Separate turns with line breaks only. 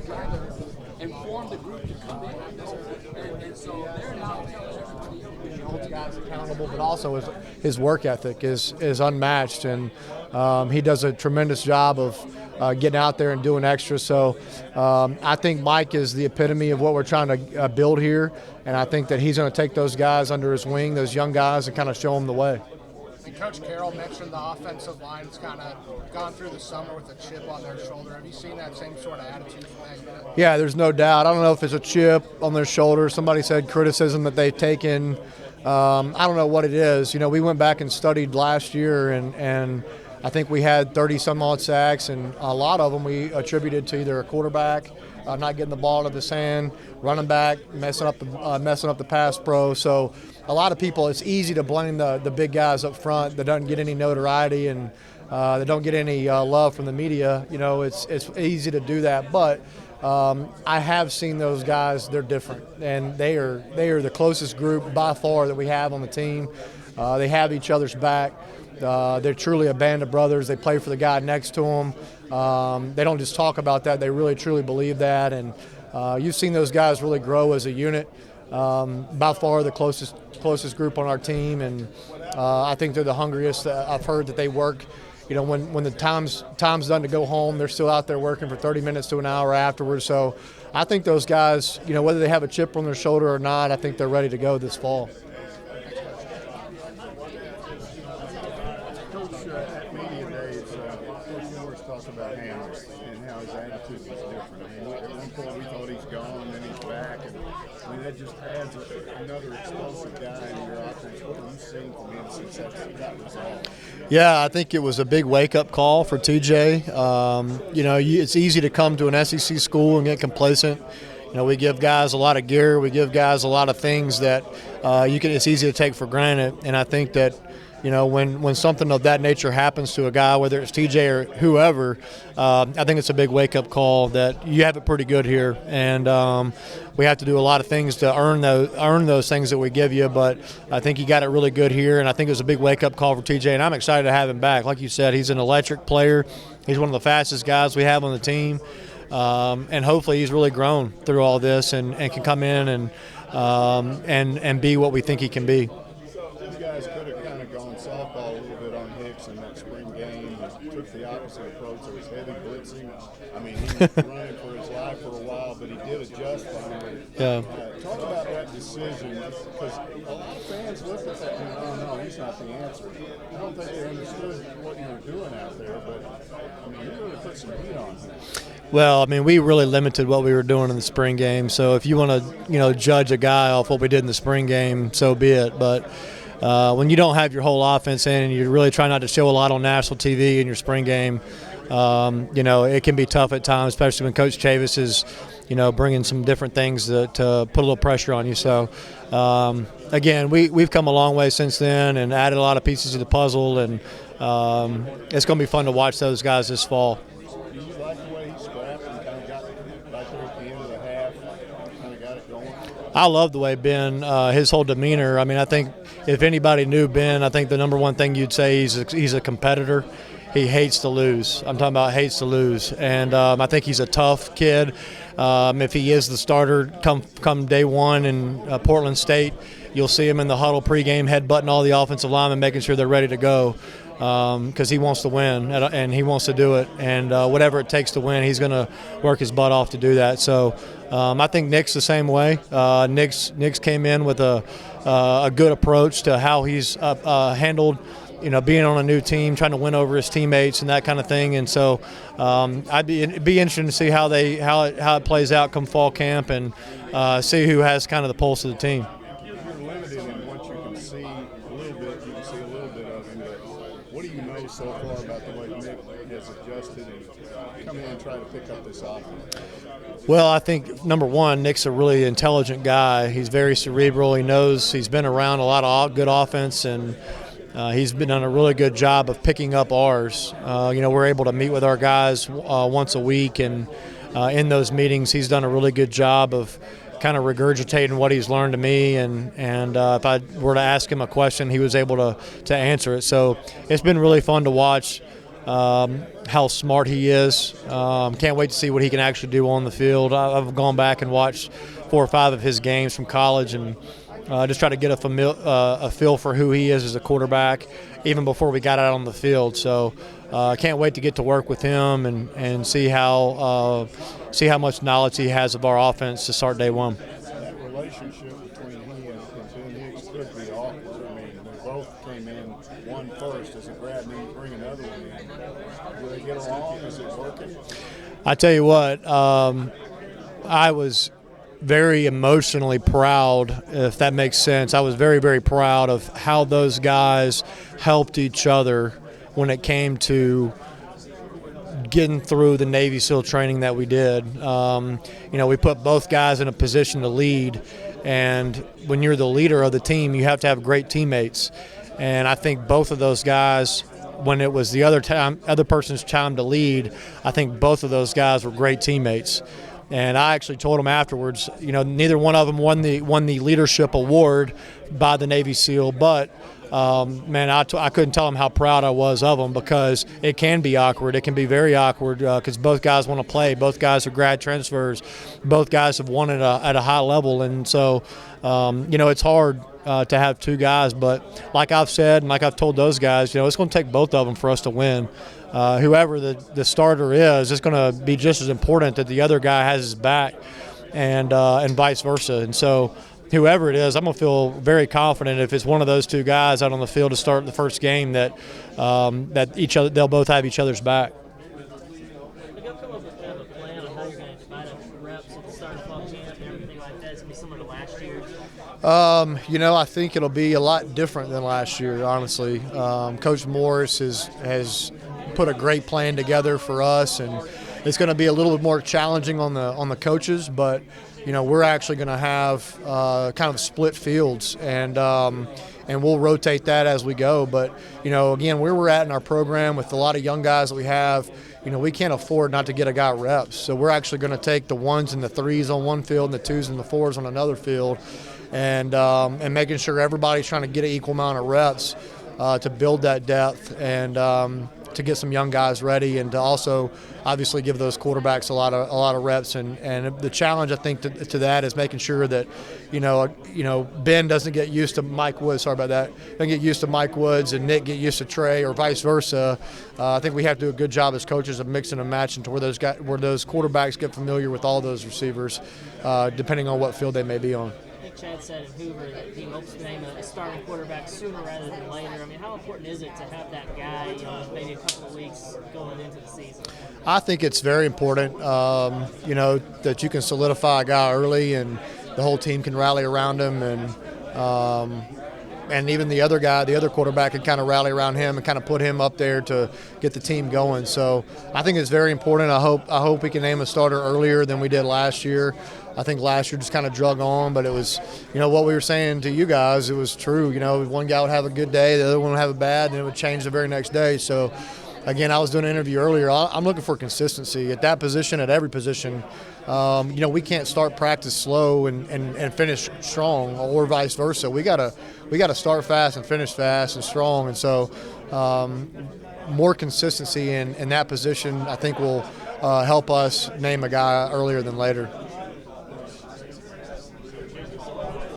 together and formed a group to come in. And so they're now telling everybody else.
He holds guys accountable, but also his work ethic is unmatched, and he does a tremendous job of getting out there and doing extra. So I think Mike is the epitome of what we're trying to build here, and I think that he's going to take those guys under his wing, those young guys, and kind of show them the way.
And Coach Carroll mentioned the offensive line's kind of gone through the summer with a chip on their shoulder. Have you seen that same sort of attitude from that unit?
Yeah, there's no doubt. I don't know if it's a chip on their shoulder. Somebody said criticism that they've taken. I don't know what it is. You know, we went back and studied last year, and I think we had 30-some-odd sacks, and a lot of them we attributed to either a quarterback not getting the ball out of his hand, running back messing up the pass pro. So a lot of people, it's easy to blame the big guys up front that doesn't get any notoriety and that don't get any love from the media. You know, it's easy to do that, but I have seen those guys. They're different, and they are the closest group by far that we have on the team. They have each other's back. They're truly a band of brothers. They play for the guy next to them. They don't just talk about that. They really, truly believe that. And you've seen those guys really grow as a unit. By far the closest group on our team. And I think they're the hungriest. I've heard that they work. You know, when the time's done to go home, they're still out there working for 30 minutes to an hour afterwards. So I think those guys, you know, whether they have a chip on their shoulder or not, I think they're ready to go this fall.
At media days, Coach Morris talked about Hammers and how his attitude was different. I mean, at one point we thought he's gone, then he's back, and I mean that just adds another explosive guy in your offense. What have you seen from him since that resolved?
Yeah, I think it was a big wake-up call for TJ. You know, it's easy to come to an SEC school and get complacent. You know, we give guys a lot of gear. We give guys a lot of things that it's easy to take for granted. And I think that, you know, when something of that nature happens to a guy, whether it's TJ or whoever, I think it's a big wake-up call that you have it pretty good here, and we have to do a lot of things to earn those things that we give you. But I think he got it really good here, and I think it was a big wake-up call for TJ, and I'm excited to have him back. Like you said, he's an electric player. He's one of the fastest guys we have on the team, and hopefully he's really grown through all this and can come in and be what we think he can be.
You guys could have kind of gone softball a little bit on Hicks in that spring game and took the opposite approach. There was heavy blitzing. I mean, he was running for his life for a while, but he did adjust finally.
Yeah.
Talk about that decision, because a lot of fans looked at that and went, oh, no, he's not the answer. I don't think they understood what you were doing out there, but, I mean, you really put some heat on him.
Well, I mean, we really limited what we were doing in the spring game. So if you want to, you know, judge a guy off what we did in the spring game, so be it. But when you don't have your whole offense in and you really try not to show a lot on national TV in your spring game, you know, it can be tough at times, especially when Coach Chavis is, you know, bringing some different things to put a little pressure on you. So, again, we've come a long way since then and added a lot of pieces to the puzzle, and it's going to be fun to watch those guys this fall.
Do you like the way he scrapped and kind of got right there at the end of the half, kind of got it going?
I love the way Ben, his whole demeanor. I mean, I think if anybody knew Ben, I think the number one thing you'd say he's a competitor. He hates to lose. I'm talking about hates to lose. And I think he's a tough kid. If he is the starter come day one in Portland State, you'll see him in the huddle pregame, headbutting all the offensive linemen, making sure they're ready to go, because he wants to win and he wants to do it. And whatever it takes to win, he's going to work his butt off to do that. So I think Nick's the same way. Nick's came in with a good approach to how he's handled, you know, being on a new team, trying to win over his teammates and that kind of thing. And so it'd be interesting to see how it plays out come fall camp and see who has kind of the pulse of the team.
You're limited in what you can see a little bit. You can see a little bit of him, but what do you know so far about the way Nick has adjusted and come in and try to pick up this offense?
Well, I think, number one, Nick's a really intelligent guy. He's very cerebral. He knows he's been around a lot of good offense, and he's been done a really good job of picking up ours. You know, we're able to meet with our guys once a week, and in those meetings he's done a really good job of kind of regurgitating what he's learned to me, and if I were to ask him a question, he was able to answer it. So it's been really fun to watch how smart he is. Can't wait to see what he can actually do on the field. I've gone back and watched 4 or 5 of his games from college and just try to get a feel for who he is as a quarterback even before we got out on the field. So can't wait to get to work with him and see how much knowledge he has of our offense to start day one.
That relationship between he and Ben Hicks could be awkward. I mean, they both came in one first as a grad, and then bring another one in. Do they get along? Is it working?
I tell you what, I was very emotionally proud, if that makes sense. I was very, very proud of how those guys helped each other when it came to getting through the Navy SEAL training that we did. We put both guys in a position to lead, and when you're the leader of the team, you have to have great teammates. And I think both of those guys, when it was the other person's time to lead, I think both of those guys were great teammates. And I actually told them afterwards, neither one of them won the leadership award by the Navy SEAL, but I couldn't tell them how proud I was of them, because it can be awkward. It can be very awkward because both guys want to play. Both guys are grad transfers. Both guys have won at a high level, and so it's hard to have 2 guys. But like I've said and like I've told those guys, it's going to take both of them for us to win. Whoever the starter is, it's going to be just as important that the other guy has his back, and vice versa. And so whoever it is, I'm going to feel very confident if it's one of those 2 guys out on the field to start the first game that they'll both have each other's back.
Have you come up with a plan on how you're going to divide up reps at the start of fall camp and everything like that? It's going to be similar to last year?
I think it'll be a lot different than last year, honestly. Coach Morris has put a great plan together for us, and it's going to be a little bit more challenging on the coaches, but we're actually going to have kind of split fields, and we'll rotate that as we go. But again, where we're at in our program with a lot of young guys that we have, we can't afford not to get a guy reps. So we're actually going to take the 1s and the 3s on one field and the 2s and the 4s on another field, and making sure everybody's trying to get an equal amount of reps to build that depth and to get some young guys ready, and to also obviously give those quarterbacks a lot of reps. And the challenge, I think, to that is making sure that Ben doesn't get used to Mike Woods. Sorry about that. Doesn't get used to Mike Woods and Nick get used to Trey, or vice versa. I think we have to do a good job as coaches of mixing and matching to where those quarterbacks get familiar with all those receivers, depending on what field they may be on.
Chad said in Hoover that he hopes to name a starting quarterback sooner rather than later. I mean, how important is it to have that guy, maybe a couple of weeks going into the season?
I think it's very important, that you can solidify a guy early and the whole team can rally around him, and even the other guy, the other quarterback, can kind of rally around him and kind of put him up there to get the team going. So I think it's very important. I hope we can name a starter earlier than we did last year. I think last year just kind of drug on, but it was, what we were saying to you guys, it was true. One guy would have a good day, the other one would have a bad, and it would change the very next day. So, again, I was doing an interview earlier. I'm looking for consistency at that position, at every position. We can't start practice slow and finish strong, or vice versa. We gotta start fast and finish fast and strong. And so, more consistency in that position, I think, will help us name a guy earlier than later.